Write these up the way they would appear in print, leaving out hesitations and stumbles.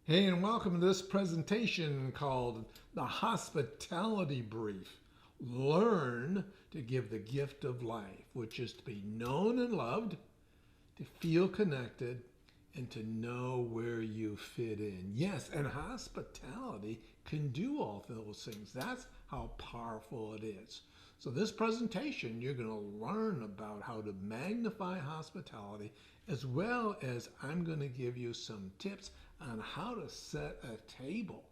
Hey, and welcome to this presentation called The Hospitality Brief. Learn to give the gift of life, which is to be known and loved, to feel connected, and to know where you fit in. Yes, and hospitality can do all those things. That's how powerful it is. So, this presentation, you're going to learn about how to magnify hospitality, as well as I'm going to give you some tips on how to set a table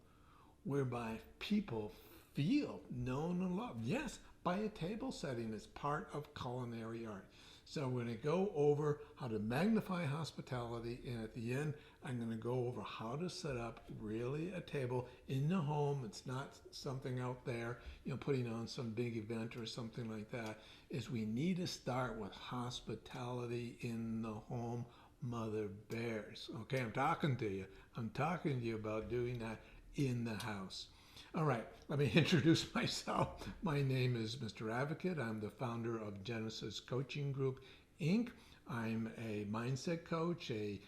whereby people feel known and loved. Yes, by a table setting is part of culinary art. So we're going to go over how to magnify hospitality, and at the end, I'm going to go over how to set up really a table in the home. It's not something out there, putting on some big event or something like that. Is we need to start with hospitality in the home. Mother bears. Okay, I'm talking to you. I'm talking to you about doing that in the house. All right, let me introduce myself. My name is Mr. Advocate. I'm the founder of Genesis Coaching Group, Inc. I'm a mindset coach, a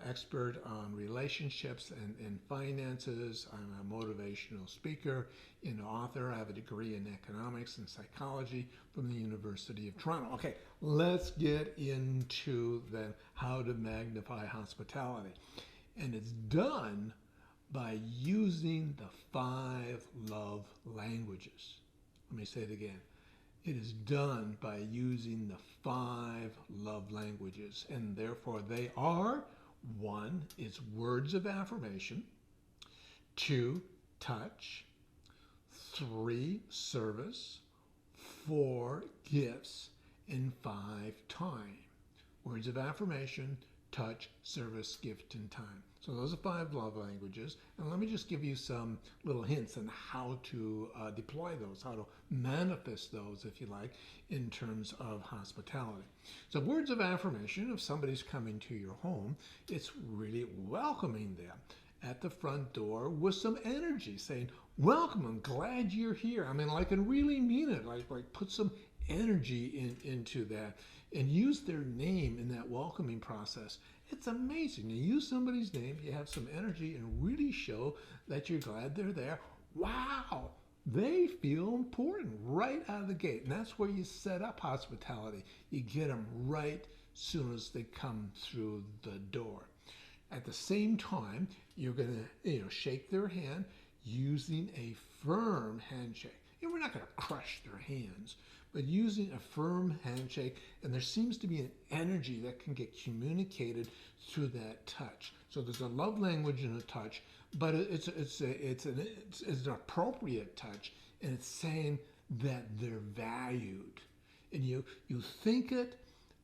expert on relationships and finances. I'm a motivational speaker, an author. I have a degree in economics and psychology from the University of Toronto. Okay, let's get into then how to magnify hospitality. And it's done by using the 5 love languages. Let me say it again. It is done by using the 5 love languages, and therefore they are: 1 is words of affirmation, 2, touch, 3, service, 4, gifts, and 5, time. Words of affirmation, touch, service, gift, and time. So those are 5 love languages. And let me just give you some little hints on how to deploy those, how to manifest those, if you like, in terms of hospitality. So words of affirmation, if somebody's coming to your home, it's really welcoming them at the front door with some energy, saying, welcome, I'm glad you're here. I mean, like, and really mean it. Like put some energy into that and use their name in that welcoming process. It's amazing. You use somebody's name, you have some energy, and really show that you're glad they're there. Wow, they feel important right out of the gate. And that's where you set up hospitality. You get them right soon as they come through the door. At the same time, you're going to shake their hand using a firm handshake. And we're not going to crush their hands, but using a firm handshake, and there seems to be an energy that can get communicated through that touch. So there's a love language and a touch, but it's an appropriate touch, and it's saying that they're valued, and you think it,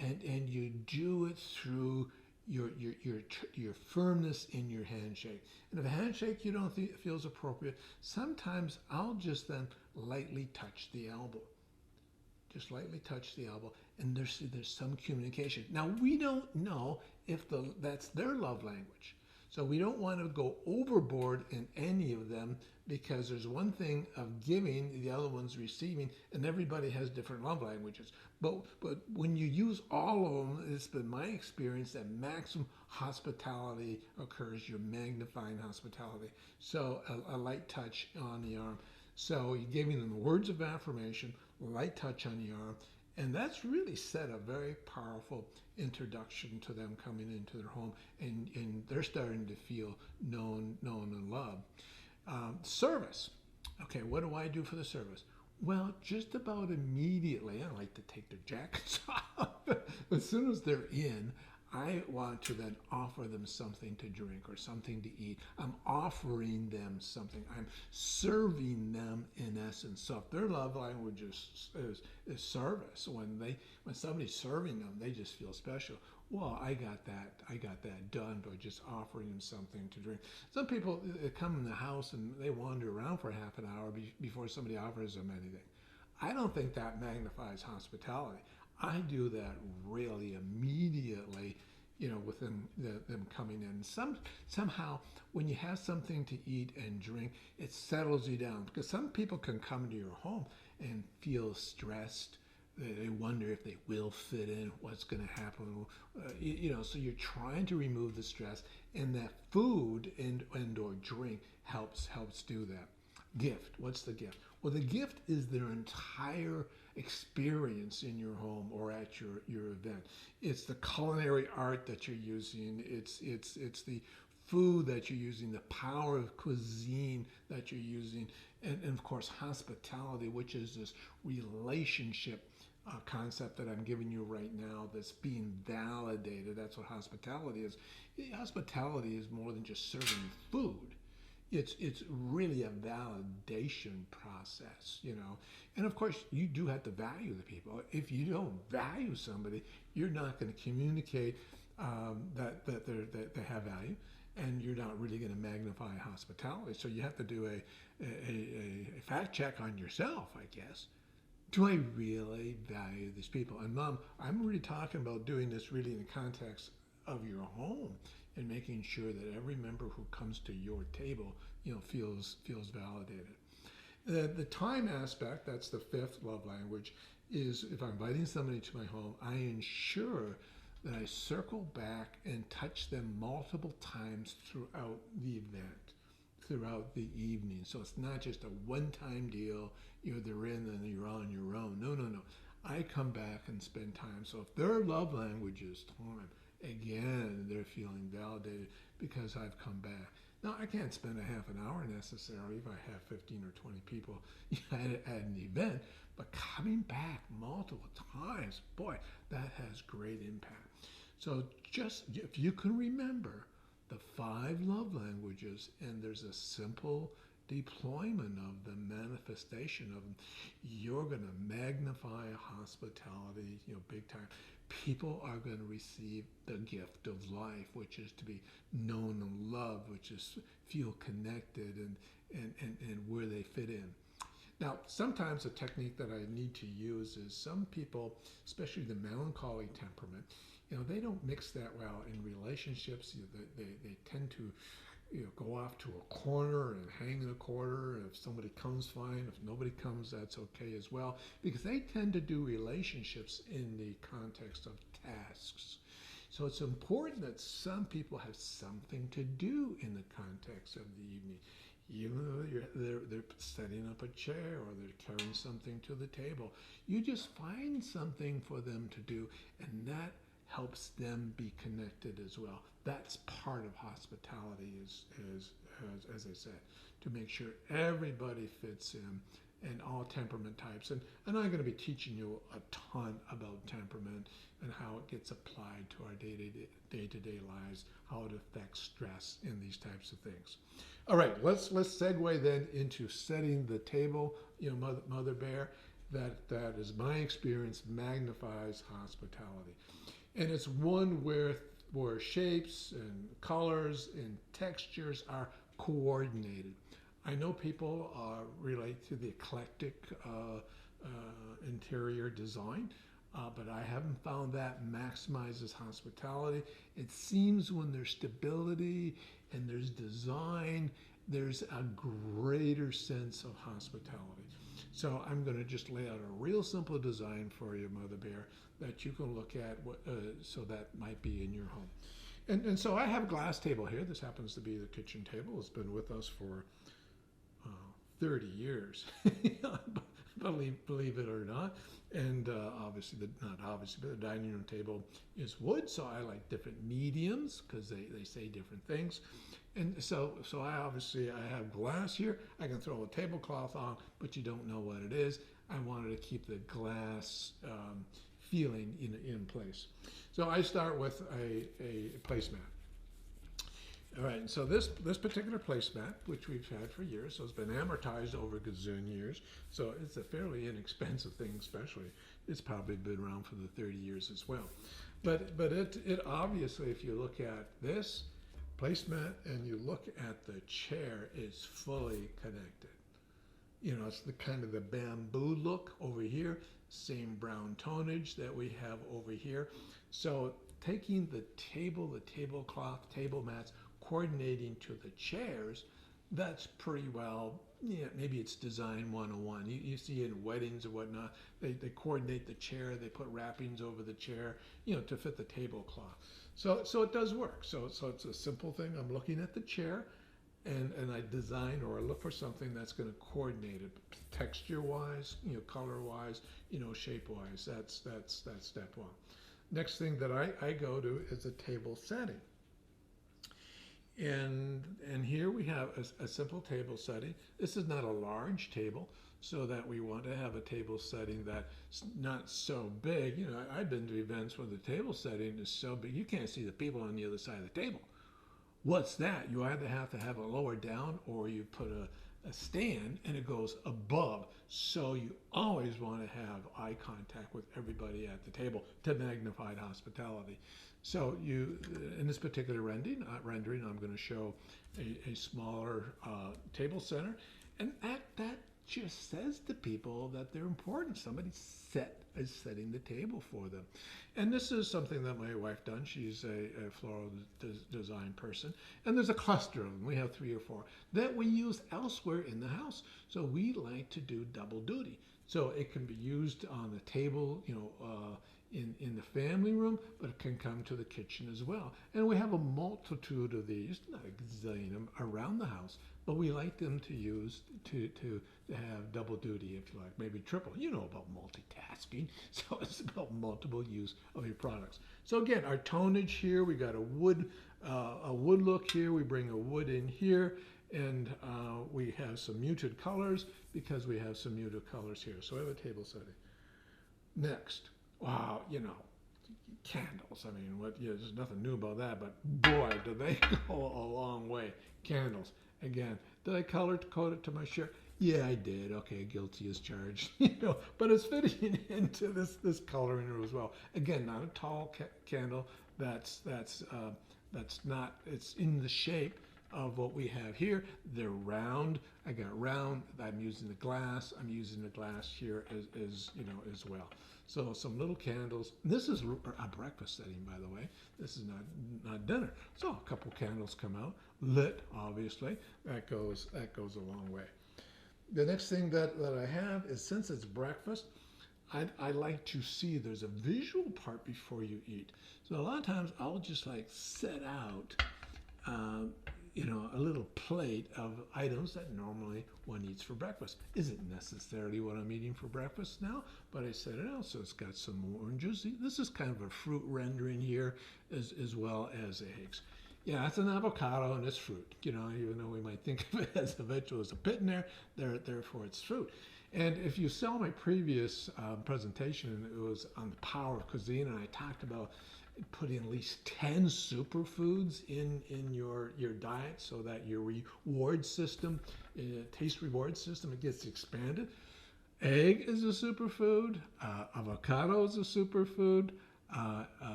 and you do it through your firmness in your handshake. And if a handshake you don't think feels appropriate, sometimes I'll just then lightly touch the elbow. Just lightly touch the elbow, and there's some communication. Now we don't know if that's their love language, so we don't want to go overboard in any of them, because there's one thing of giving, the other one's receiving, and everybody has different love languages. But when you use all of them, it's been my experience that maximum hospitality occurs. You're magnifying hospitality. So a light touch on the arm. So you're giving them words of affirmation, light touch on the arm, and that's really set a very powerful introduction to them coming into their home, and they're starting to feel known and loved. Service. Okay, what do I do for the service? Well, just about immediately, I like to take their jackets off. As soon as they're in, I want to then offer them something to drink or something to eat. I'm offering them something. I'm serving them in essence. So if their love language is service, when somebody's serving them, they just feel special. Well, I got that done by just offering them something to drink. Some people come in the house and they wander around for half an hour before somebody offers them anything. I don't think that magnifies hospitality. I do that really immediately, with them coming in. Somehow, when you have something to eat and drink, it settles you down, because some people can come into your home and feel stressed. They wonder if they will fit in, what's going to happen. So you're trying to remove the stress, and that food and or drink helps do that. Gift. What's the gift? Well, the gift is their entire experience in your home or at your event. It's the culinary art that you're using. It's the food that you're using, the power of cuisine that you're using, and of course hospitality, which is this relationship concept that I'm giving you right now that's being validated. That's what hospitality is. Hospitality is more than just serving food. It's really a validation process, you know. And of course, you do have to value the people. If you don't value somebody, you're not going to communicate that they have value, and you're not really going to magnify hospitality. So you have to do a fact check on yourself, I guess. Do I really value these people? And Mom, I'm really talking about doing this really in the context of your home and making sure that every member who comes to your table, you know, feels validated. The time aspect, that's the fifth love language, is if I'm inviting somebody to my home, I ensure that I circle back and touch them multiple times throughout the event, throughout the evening. So it's not just a one-time deal, they're in and you're on your own. No. I come back and spend time. So if their love language is time, again, they're feeling validated because I've come back. Now, I can't spend a half an hour necessarily if I have 15 or 20 people at an event, but coming back multiple times, boy, that has great impact. So just if you can remember the 5 love languages, and there's a simple deployment of them, manifestation of them, you're going to magnify hospitality, big time. People are going to receive the gift of life, which is to be known and loved, which is feel connected and where they fit in. Now, sometimes a technique that I need to use is some people, especially the melancholy temperament, they don't mix that well in relationships. They tend to go off to a corner and hang in a corner. If somebody comes, fine. If nobody comes, that's okay as well, because they tend to do relationships in the context of tasks. So it's important that some people have something to do in the context of the evening. Even though they're setting up a chair or they're carrying something to the table, you just find something for them to do, and that helps them be connected as well. That's part of hospitality, as I said, to make sure everybody fits in and all temperament types. And I'm going to be teaching you a ton about temperament and how it gets applied to our day-to-day lives, how it affects stress in these types of things. All right, let's segue then into setting the table. Mother Bear, that is my experience, magnifies hospitality. And it's one where shapes and colors and textures are coordinated. I know people relate to the eclectic interior design, but I haven't found that maximizes hospitality. It seems when there's stability and there's design, there's a greater sense of hospitality. So I'm going to just lay out a real simple design for you, Mother Bear, that you can look at, so that might be in your home. And so I have a glass table here. This happens to be the kitchen table. It's been with us for 30 years, believe it or not. And obviously, not obviously, but the dining room table is wood, so I like different mediums because they say different things. And so I have glass here. I can throw a tablecloth on, but you don't know what it is. I wanted to keep the glass feeling in place. So I start with a placemat. All right, so this particular placemat, which we've had for years, so it's been amortized over a gazillion years, so it's a fairly inexpensive thing, especially. It's probably been around for the 30 years as well. But it obviously, if you look at this placemat and you look at the chair, it's fully connected. It's the kind of the bamboo look over here, same brown tonage that we have over here. So taking the table, the tablecloth, table mats, coordinating to the chairs, that's pretty well, maybe it's design 101. You see in weddings or whatnot, they coordinate the chair, they put wrappings over the chair, to fit the tablecloth. So it does work. So it's a simple thing. I'm looking at the chair, and I design or I look for something that's going to coordinate it, texture wise, color wise, shape wise. That's step one. Next thing that I go to is a table setting. And here we have a simple table setting. This is not a large table, so that we want to have a table setting that's not so big. I've been to events where the table setting is so big you can't see the people on the other side of the table. What's that? You either have to have it lower down or you put a stand and it goes above. So you always want to have eye contact with everybody at the table to magnified hospitality. So in this particular rendering, I'm going to show a smaller table center, and that just says to people that they're important. Somebody is setting the table for them. And this is something that my wife done. She's a floral design person. And there's a cluster of them. We have 3 or 4 that we use elsewhere in the house. So we like to do double duty. So it can be used on the table, in the family room, but it can come to the kitchen as well. And we have a multitude of these, not a gazillion of them, around the house, but we like them to use to have double duty, if you like, maybe triple. You know about multitasking, so it's about multiple use of your products. So again, our tonnage here, we got a wood look here. We bring a wood in here, and we have some muted colors because we have some muted colors here. So we have a table setting. Next, wow, candles. I mean, there's nothing new about that, but boy, do they go a long way. Candles. Again, did I color code it to my shirt? Yeah, I did. Okay, guilty as charged. But it's fitting into this coloring as well. Again, not a tall candle. That's not. It's in the shape of what we have here. They're round. I got round. I'm using the glass. I'm using the glass here as well. So some little candles. This is a breakfast setting, by the way. This is not dinner. So a couple candles come out, lit, obviously. That goes a long way. The next thing that I have is, since it's breakfast, I like to see there's a visual part before you eat. So a lot of times I'll just set out a little plate of items that normally one eats for breakfast. Isn't necessarily what I'm eating for breakfast now, but I set it out. So it's got some oranges. This is kind of a fruit rendering here, as well as eggs. Yeah, it's an avocado and it's fruit. Even though we might think of it as a vegetable, there's a pit in there, therefore it's fruit. And if you saw my previous presentation, it was on the power of cuisine, and I talked about putting at least 10 superfoods in your diet so that your reward system, taste reward system, it gets expanded. Egg is a superfood. Avocado is a superfood.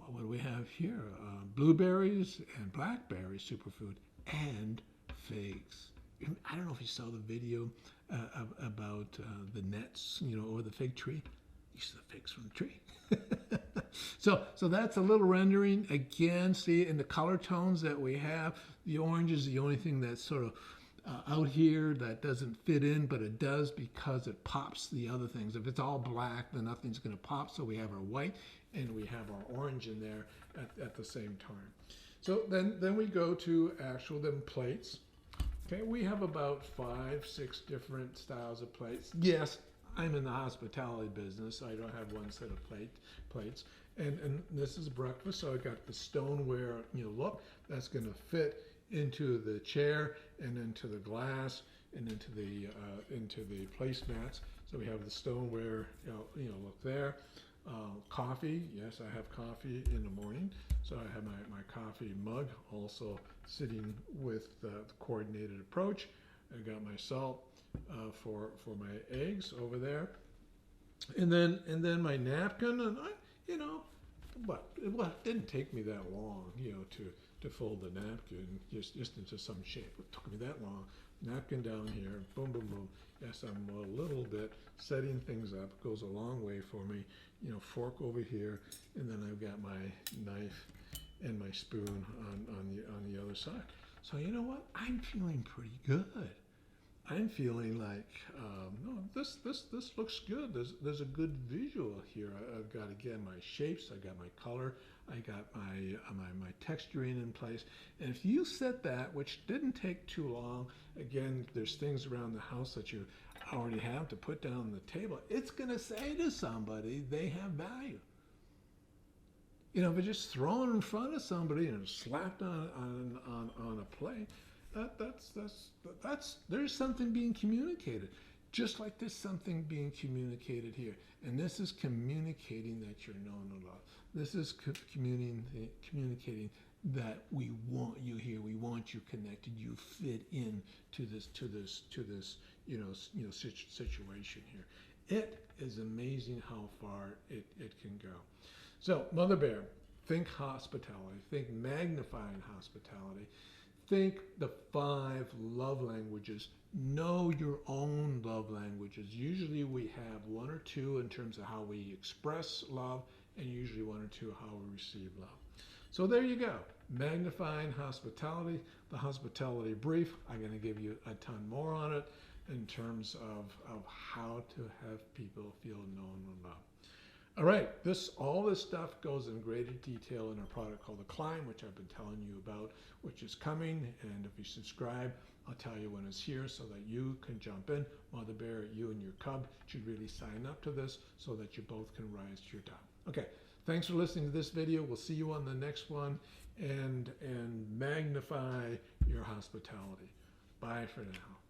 What do we have here? Blueberries and blackberries, superfood, and figs. I don't know if you saw the video about the nets, or the fig tree. These are the figs from the tree. So that's a little rendering. Again, see in the color tones that we have, the orange is the only thing that's sort of out here that doesn't fit in, but it does because it pops the other things. If it's all black, then nothing's going to pop. So we have our white and we have our orange in there at the same time. So then we go to actual plates. Okay, we have about 5, 6 different styles of plates. Yes, I'm in the hospitality business, so I don't have one set of plates. And this is breakfast, so I got the stoneware look that's going to fit into the chair and into the glass and into the placemats. So we have the stoneware look there. Coffee, yes, I have coffee in the morning. So I have my coffee mug also sitting with the coordinated approach. I got my salt for my eggs over there, and then my napkin, and it didn't take me that long, to fold the napkin just into some shape. It took me that long. Napkin down here, boom, boom, boom. Yes, I'm a little bit setting things up. Goes a long way for me. Fork over here, and then I've got my knife and my spoon on the other side. So you know what? I'm feeling pretty good. I'm feeling like, no, this looks good. There's a good visual here. I've got, again, my shapes, I got my color, I got my texturing in place. And if you set that, which didn't take too long, again, there's things around the house that you already have to put down on the table. It's going to say to somebody they have value. You know, if it's just thrown in front of somebody and slapped on a plate, there's something being communicated. Just like there's something being communicated here. And this is communicating that you're known and loved. This is communicating that we want you here. We want you connected. You fit in to this situation here. It is amazing how far it can go. So, Mother Bear, think hospitality. Think magnifying hospitality. Think the 5 love languages. Know your own love languages. Usually we have 1 or 2 in terms of how we express love, and usually 1 or 2 how we receive love. So there you go. Magnifying hospitality, the hospitality brief. I'm going to give you a ton more on it in terms of how to have people feel known and loved. All right, all this stuff goes in greater detail in a product called the Climb, which I've been telling you about, which is coming. And if you subscribe, I'll tell you when it's here so that you can jump in. Mother Bear, you and your cub should really sign up to this so that you both can rise to your top. Okay, thanks for listening to this video. We'll see you on the next one, and magnify your hospitality. Bye for now.